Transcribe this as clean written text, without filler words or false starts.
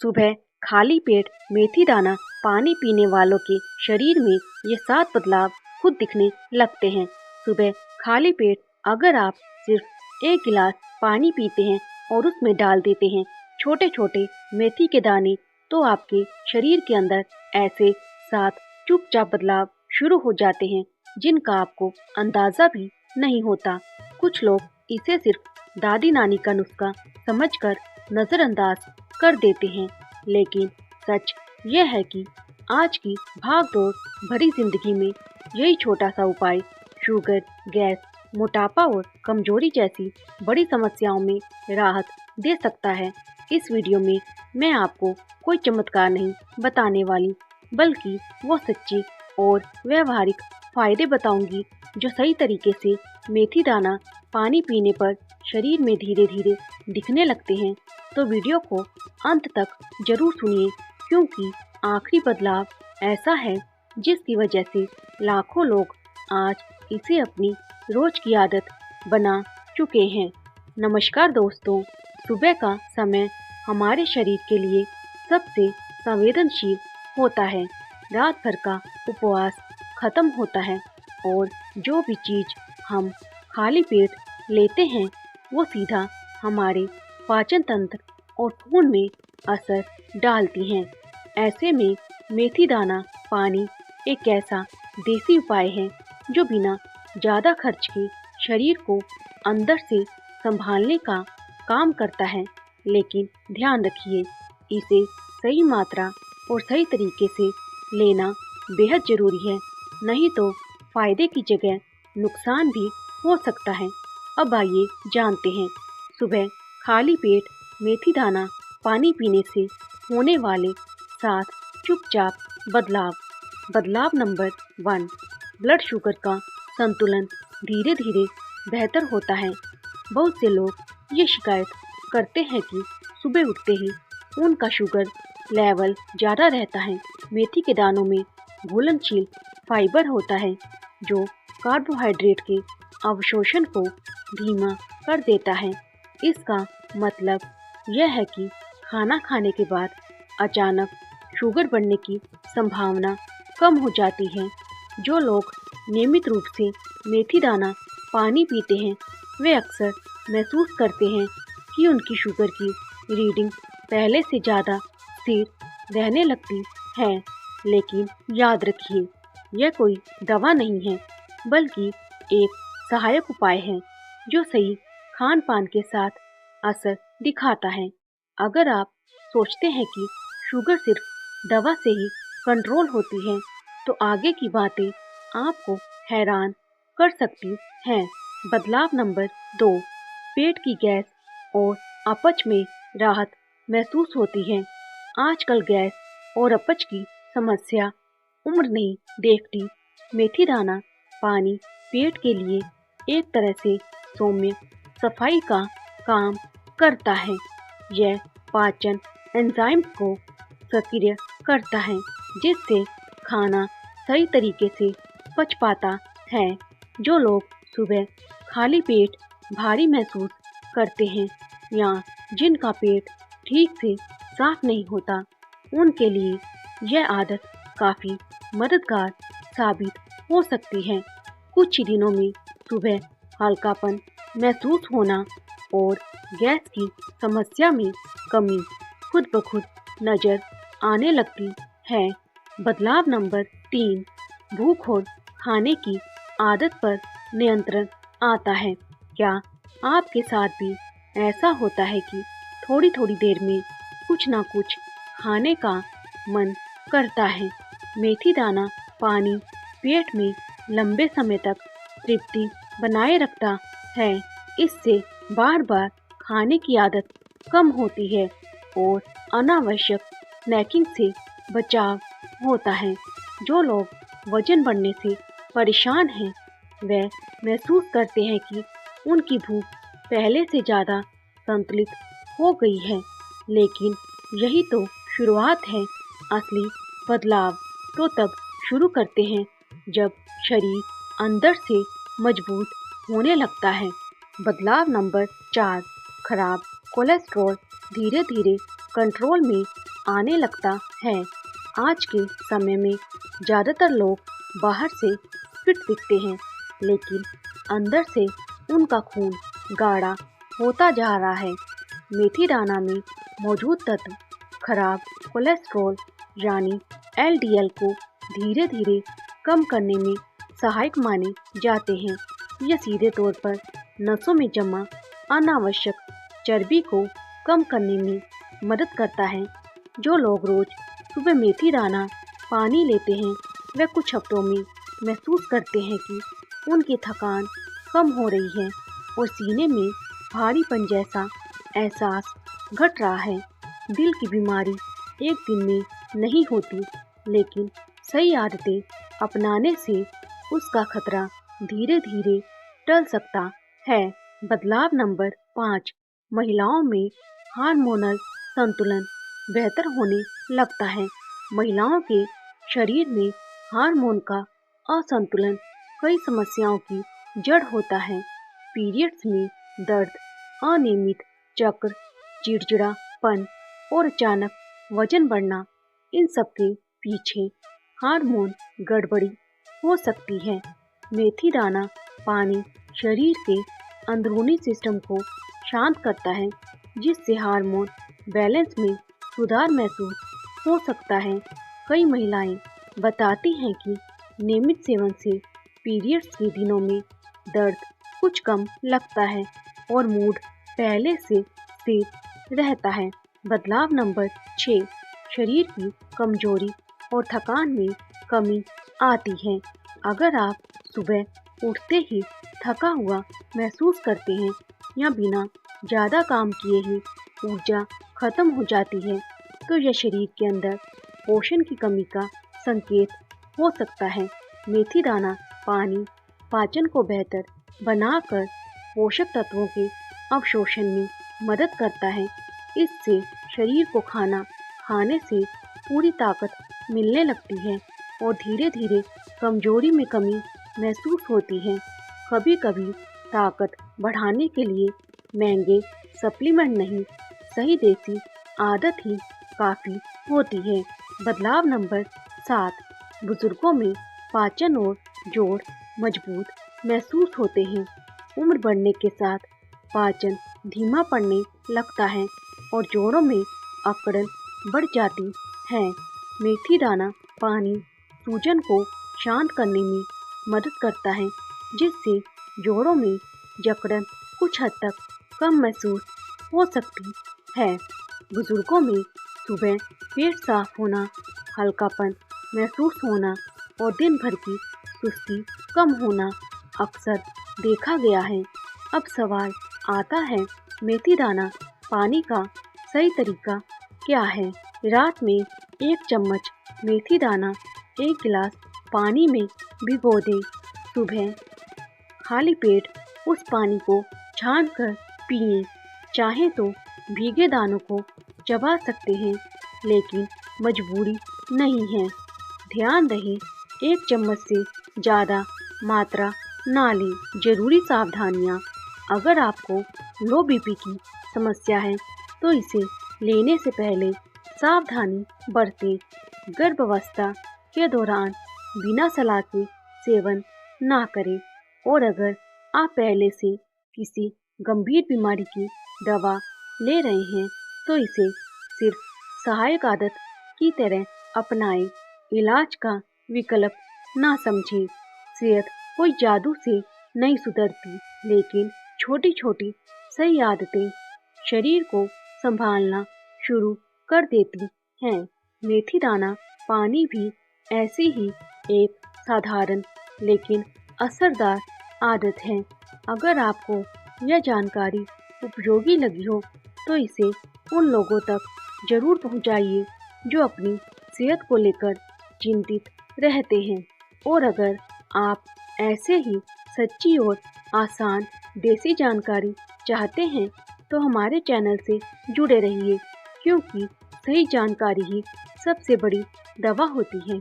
सुबह खाली पेट मेथी दाना पानी पीने वालों के शरीर में ये 7 बदलाव खुद दिखने लगते हैं। सुबह खाली पेट अगर आप सिर्फ 1 गिलास पानी पीते हैं और उसमें डाल देते हैं छोटे छोटे मेथी के दाने, तो आपके शरीर के अंदर ऐसे 7 चुपचाप बदलाव शुरू हो जाते हैं जिनका आपको अंदाजा भी नहीं होता। कुछ लोग इसे सिर्फ दादी नानी का नुस्खा समझकर नजरअंदाज कर देते हैं, लेकिन सच यह है कि आज की भागदौड़ भरी जिंदगी में यही छोटा सा उपाय शुगर, गैस, मोटापा और कमजोरी जैसी बड़ी समस्याओं में राहत दे सकता है। इस वीडियो में मैं आपको कोई चमत्कार नहीं बताने वाली, बल्कि वो सच्ची और व्यवहारिक फायदे बताऊंगी जो सही तरीके से मेथी दाना पानी पीने पर शरीर में धीरे धीरे दिखने लगते हैं। तो वीडियो को अंत तक जरूर सुनिए, क्योंकि आखिरी बदलाव ऐसा है जिसकी वजह से लाखों लोग आज इसे अपनी रोज की आदत बना चुके हैं। नमस्कार दोस्तों, सुबह का समय हमारे शरीर के लिए सबसे संवेदनशील होता है। रात भर का उपवास खत्म होता है और जो भी चीज हम खाली पेट लेते हैं वो सीधा हमारे पाचन तंत्र और खून में असर डालती हैं। ऐसे में मेथी दाना पानी एक ऐसा देसी उपाय है जो बिना ज़्यादा खर्च के शरीर को अंदर से संभालने का काम करता है। लेकिन ध्यान रखिए, इसे सही मात्रा और सही तरीके से लेना बेहद ज़रूरी है, नहीं तो फायदे की जगह नुकसान भी हो सकता है। अब आइए जानते हैं सुबह खाली पेट मेथी दाना पानी पीने से होने वाले 7 चुपचाप बदलाव। बदलाव नंबर 1, ब्लड शुगर का संतुलन धीरे धीरे बेहतर होता है। बहुत से लोग ये शिकायत करते हैं कि सुबह उठते ही उनका शुगर लेवल ज़्यादा रहता है। मेथी के दानों में घुलनशील फाइबर होता है जो कार्बोहाइड्रेट के अवशोषण को धीमा कर देता है। इसका मतलब यह है कि खाना खाने के बाद अचानक शुगर बढ़ने की संभावना कम हो जाती है। जो लोग नियमित रूप से मेथी दाना पानी पीते हैं वे अक्सर महसूस करते हैं कि उनकी शुगर की रीडिंग पहले से ज़्यादा स्थिर रहने लगती है। लेकिन याद रखिए, यह कोई दवा नहीं है, बल्कि एक सहायक उपाय है जो सही खान पान के साथ असर दिखाता है। अगर आप सोचते हैं कि शुगर सिर्फ दवा से ही कंट्रोल होती है, तो आगे की बातें आपको हैरान कर सकती हैं। बदलाव नंबर 2, पेट की गैस और अपच में राहत महसूस होती है। आजकल गैस और अपच की समस्या उम्र नहीं देखती। मेथी दाना पानी पेट के लिए एक तरह से सौम्य सफाई का काम करता है। यह पाचन एंजाइम को सक्रिय करता है, जिससे खाना सही तरीके से पच पाता है। जो लोग सुबह खाली पेट भारी महसूस करते हैं या जिनका पेट ठीक से साफ नहीं होता, उनके लिए यह आदत काफ़ी मददगार साबित हो सकती है। कुछ ही दिनों में सुबह हल्कापन महसूस होना और गैस की समस्या में कमी खुद ब खुद नज़र आने लगती है। बदलाव नंबर 3, भूख और खाने की आदत पर नियंत्रण आता है। क्या आपके साथ भी ऐसा होता है कि थोड़ी थोड़ी देर में कुछ ना कुछ खाने का मन करता है? मेथी दाना पानी पेट में लंबे समय तक तृप्ति बनाए रखता है। इससे बार बार खाने की आदत कम होती है और अनावश्यक स्नैकिंग से बचाव होता है। जो लोग वजन बढ़ने से परेशान हैं, वे महसूस करते हैं कि उनकी भूख पहले से ज़्यादा संतुलित हो गई है, लेकिन यही तो शुरुआत है। असली बदलाव तो तब शुरू करते हैं जब शरीर अंदर से मजबूत होने लगता है। बदलाव नंबर 4, खराब कोलेस्ट्रॉल धीरे धीरे कंट्रोल में आने लगता है। आज के समय में ज़्यादातर लोग बाहर से फिट दिखते हैं, लेकिन अंदर से उनका खून गाढ़ा होता जा रहा है। मेथी दाना में मौजूद तत्व खराब कोलेस्ट्रॉल यानी LDL को धीरे धीरे कम करने में सहायक माने जाते हैं। यह सीधे तौर पर नसों में जमा अनावश्यक चर्बी को कम करने में मदद करता है। जो लोग रोज सुबह मेथी दाना पानी लेते हैं वे कुछ हफ्तों में महसूस करते हैं कि उनकी थकान कम हो रही है और सीने में भारीपन जैसा एहसास घट रहा है। दिल की बीमारी एक दिन में नहीं होती, लेकिन सही आदतें अपनाने से उसका खतरा धीरे धीरे टल सकता है। बदलाव नंबर 5, महिलाओं में हार्मोनल संतुलन बेहतर होने लगता है। महिलाओं के शरीर में हार्मोन का असंतुलन कई समस्याओं की जड़ होता है। पीरियड्स में दर्द, अनियमित चक्र, चिड़चिड़ापन और अचानक वजन बढ़ना, इन सब के पीछे हार्मोन गड़बड़ी हो सकती है। मेथी दाना पानी शरीर के अंदरूनी सिस्टम को शांत करता है, जिससे हार्मोन बैलेंस में सुधार महसूस हो सकता है। कई महिलाएं बताती हैं कि नियमित सेवन से पीरियड्स के दिनों में दर्द कुछ कम लगता है और मूड पहले से स्थिर रहता है। बदलाव नंबर 6, शरीर की कमजोरी और थकान में कमी आती है। अगर आप सुबह उठते ही थका हुआ महसूस करते हैं या बिना ज़्यादा काम किए ही ऊर्जा खत्म हो जाती है, तो यह शरीर के अंदर पोषण की कमी का संकेत हो सकता है। मेथी दाना पानी पाचन को बेहतर बनाकर पोषक तत्वों के अवशोषण में मदद करता है। इससे शरीर को खाना खाने से पूरी ताकत मिलने लगती है और धीरे धीरे कमजोरी में कमी महसूस होती है। कभी कभी ताकत बढ़ाने के लिए महंगे सप्लीमेंट नहीं, सही देसी आदत ही काफ़ी होती है। बदलाव नंबर 7, बुजुर्गों में पाचन और जोड़ मजबूत महसूस होते हैं। उम्र बढ़ने के साथ पाचन धीमा पड़ने लगता है और जोड़ों में अकड़न बढ़ जाती है। मेथी दाना पानी सूजन को शांत करने में मदद करता है, जिससे जोड़ों में जकड़न कुछ हद तक कम महसूस हो सकती है। बुजुर्गों में सुबह पेट साफ होना, हल्कापन महसूस होना और दिन भर की सुस्ती कम होना अक्सर देखा गया है। अब सवाल आता है, मेथी दाना पानी का सही तरीका क्या है? रात में 1 चम्मच मेथी दाना 1 गिलास पानी में भिगो दें। सुबह खाली पेट उस पानी को छानकर पिएं। चाहे तो भीगे दानों को चबा सकते हैं, लेकिन मजबूरी नहीं है। ध्यान रहे 1 चम्मच से ज़्यादा मात्रा ना लें। जरूरी सावधानियाँ, अगर आपको लो बीपी की समस्या है तो इसे लेने से पहले सावधानी बरतें। गर्भावस्था के दौरान बिना सलाह के सेवन ना करें और अगर आप पहले से किसी गंभीर बीमारी की दवा ले रहे हैं तो इसे सिर्फ सहायक आदत की तरह अपनाएं। इलाज का विकल्प ना समझें। सेहत कोई जादू से नहीं सुधरती, लेकिन छोटी छोटी सही आदतें शरीर को संभालना शुरू कर देती हैं। मेथी दाना पानी भी ऐसी ही एक साधारण लेकिन असरदार आदत है। अगर आपको यह जानकारी उपयोगी लगी हो तो इसे उन लोगों तक जरूर पहुंचाइए जो अपनी सेहत को लेकर चिंतित रहते हैं। और अगर आप ऐसे ही सच्ची और आसान देसी जानकारी चाहते हैं तो हमारे चैनल से जुड़े रहिए, क्योंकि सही जानकारी ही सबसे बड़ी दवा होती है।